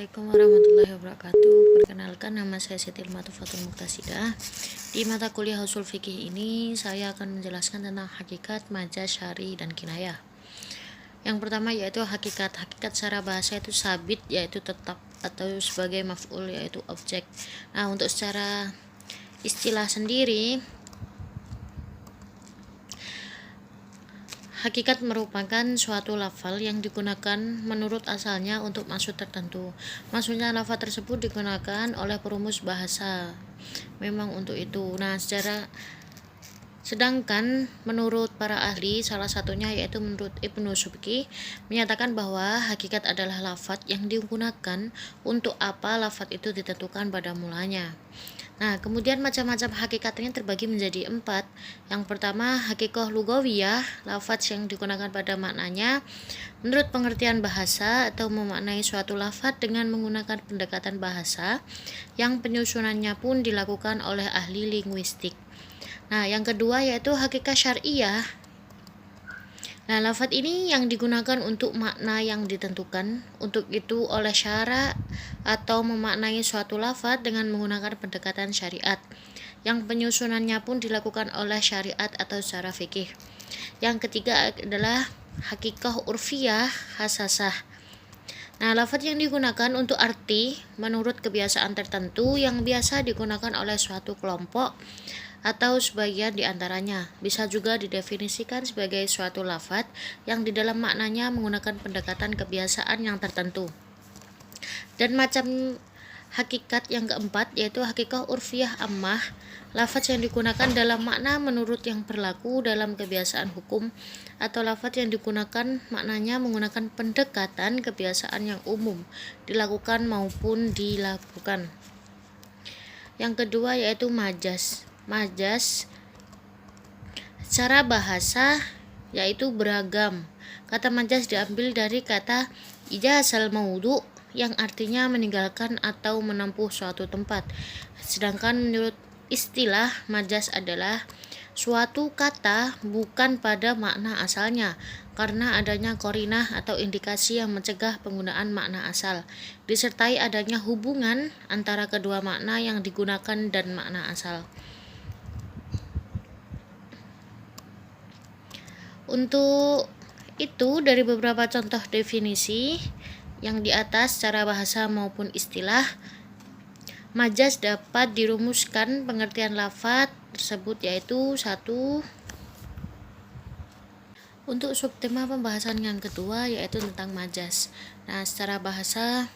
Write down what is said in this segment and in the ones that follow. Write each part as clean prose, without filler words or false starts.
Assalamualaikum warahmatullahi wabarakatuh. Perkenalkan, nama saya Siti Ilmatufatul Muktasidah. Di mata kuliah usul fikih ini saya akan menjelaskan tentang hakikat, majaz, syari, dan kinayah. Yang pertama yaitu hakikat. Hakikat secara bahasa itu sabit, yaitu tetap, atau sebagai maf'ul, yaitu objek. Nah, untuk secara istilah sendiri, hakikat merupakan suatu lafal yang digunakan menurut asalnya untuk maksud tertentu. Maksudnya lafal tersebut digunakan oleh perumus bahasa memang untuk itu. Nah, sedangkan menurut para ahli, salah satunya yaitu menurut Ibnu Subki, menyatakan bahwa hakikat adalah lafaz yang digunakan untuk apa lafaz itu ditentukan pada mulanya. Nah, kemudian macam-macam hakikatnya terbagi menjadi 4. Yang pertama, hakikoh lugawiyah, lafaz yang digunakan pada maknanya menurut pengertian bahasa atau memaknai suatu lafaz dengan menggunakan pendekatan bahasa yang penyusunannya pun dilakukan oleh ahli linguistik. Nah, yang kedua yaitu hakikat syariah. Nah, lafaz ini yang digunakan untuk makna yang ditentukan, untuk itu oleh syara atau memaknai suatu lafaz dengan menggunakan pendekatan syariat, yang penyusunannya pun dilakukan oleh syariat atau secara fikih. Yang ketiga adalah hakikah urfiyah hasasah. Nah, lafaz yang digunakan untuk arti menurut kebiasaan tertentu yang biasa digunakan oleh suatu kelompok atau sebagian di antaranya. Bisa juga didefinisikan sebagai suatu lafaz yang di dalam maknanya menggunakan pendekatan kebiasaan yang tertentu. Dan macam hakikat yang keempat yaitu hakikah urfiyah ammah, lafaz yang digunakan dalam makna menurut yang berlaku dalam kebiasaan hukum, atau lafaz yang digunakan maknanya menggunakan pendekatan kebiasaan yang umum dilakukan maupun dilakukan. Yang kedua yaitu majaz. Majaz secara bahasa yaitu beragam. Kata majaz diambil dari kata ijazal maudu yang artinya meninggalkan atau menempuh suatu tempat. Sedangkan menurut istilah, majaz adalah suatu kata bukan pada makna asalnya karena adanya qarinah atau indikasi yang mencegah penggunaan makna asal, disertai adanya hubungan antara kedua makna yang digunakan dan makna asal. Untuk itu, dari beberapa contoh definisi yang di atas secara bahasa maupun istilah, majaz dapat dirumuskan pengertian lafaz tersebut yaitu 1. Untuk subtema pembahasan yang kedua yaitu tentang majaz. Nah, secara bahasa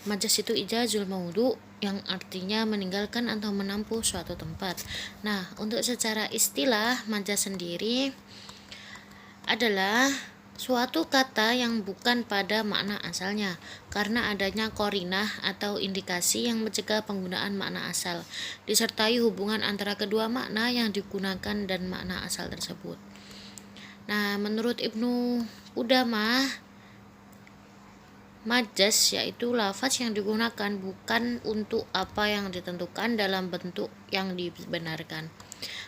majaz itu ijazul maudu yang artinya meninggalkan atau menempuh suatu tempat. Nah, untuk secara istilah, majaz sendiri adalah suatu kata yang bukan pada makna asalnya karena adanya qarinah atau indikasi yang mencegah penggunaan makna asal, disertai hubungan antara kedua makna yang digunakan dan makna asal tersebut. Nah, menurut Ibnu Qudamah, majaz yaitu lafaz yang digunakan bukan untuk apa yang ditentukan dalam bentuk yang dibenarkan.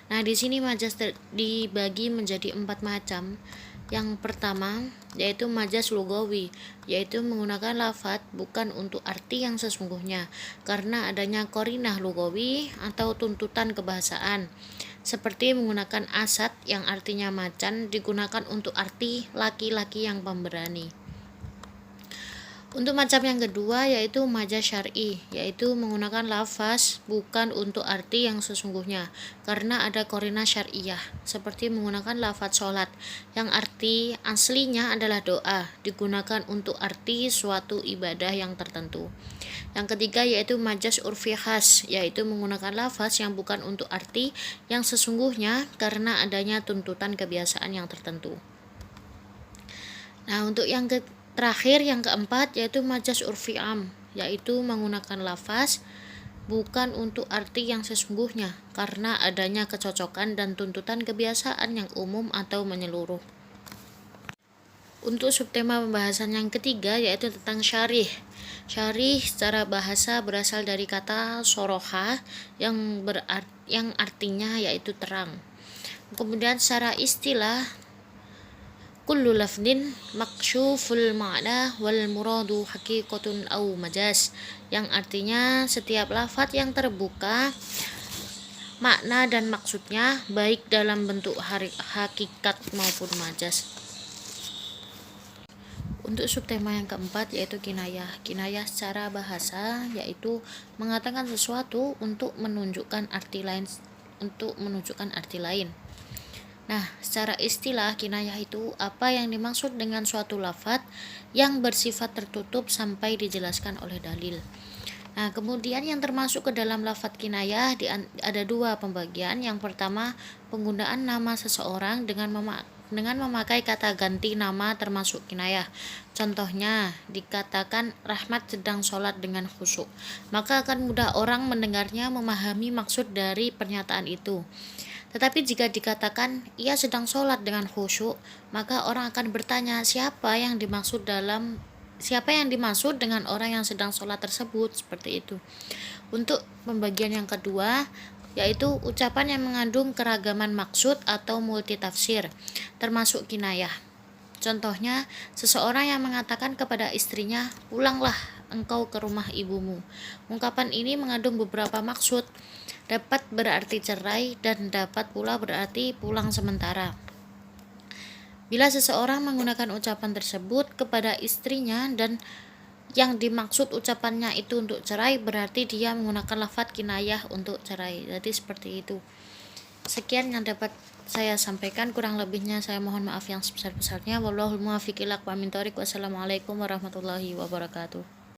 Nah, di sini majaz dibagi menjadi 4 macam. Yang pertama yaitu majaz lugawi, yaitu menggunakan lafaz bukan untuk arti yang sesungguhnya karena adanya qarinah lugawi atau tuntutan kebahasaan, seperti menggunakan asad yang artinya macan digunakan untuk arti laki-laki yang pemberani. Untuk macam yang kedua yaitu majaz syar'i, yaitu menggunakan lafaz bukan untuk arti yang sesungguhnya karena ada qarinah syar'iyah, seperti menggunakan lafaz sholat yang arti aslinya adalah doa digunakan untuk arti suatu ibadah yang tertentu. Yang ketiga yaitu majaz urfi khas, yaitu menggunakan lafaz yang bukan untuk arti yang sesungguhnya karena adanya tuntutan kebiasaan yang tertentu. Nah, untuk yang terakhir yang keempat yaitu majaz urfi am, yaitu menggunakan lafaz bukan untuk arti yang sesungguhnya karena adanya kecocokan dan tuntutan kebiasaan yang umum atau menyeluruh. Untuk subtema pembahasan yang ketiga yaitu tentang syarih. Syarih secara bahasa berasal dari kata soroha yang artinya yaitu terang. Kemudian secara istilah, kullu lafdin maksyuful ma'na wal muradu haqiqatun au majas, yang artinya setiap lafadz yang terbuka makna dan maksudnya baik dalam bentuk hakikat maupun majas. Untuk subtema yang keempat yaitu kinayah. Kinayah secara bahasa yaitu mengatakan sesuatu untuk menunjukkan arti lain. Nah, secara istilah kinayah itu apa yang dimaksud dengan suatu lafadz yang bersifat tertutup sampai dijelaskan oleh dalil. Nah, kemudian yang termasuk ke dalam lafadz kinayah ada dua pembagian. Yang pertama, penggunaan nama seseorang dengan memakai kata ganti nama termasuk kinayah. Contohnya, dikatakan Rahmat sedang sholat dengan khusyuk, maka akan mudah orang mendengarnya memahami maksud dari pernyataan itu. Tetapi jika dikatakan ia sedang sholat dengan khusyuk, maka orang akan bertanya siapa yang dimaksud dengan orang yang sedang sholat tersebut, seperti itu. Untuk pembagian yang kedua yaitu ucapan yang mengandung keragaman maksud atau multitafsir, termasuk kinayah. Contohnya, seseorang yang mengatakan kepada istrinya, "Pulanglah engkau ke rumah ibumu." Ungkapan ini mengandung beberapa maksud, dapat berarti cerai dan dapat pula berarti pulang sementara. Bila seseorang menggunakan ucapan tersebut kepada istrinya dan yang dimaksud ucapannya itu untuk cerai, berarti dia menggunakan lafadz kinayah untuk cerai. Jadi seperti itu. Sekian yang dapat saya sampaikan, kurang lebihnya saya mohon maaf yang sebesar-besarnya. Wallahul muwaffiq ila aqwamit thoriq. Wassalamualaikum warahmatullahi wabarakatuh.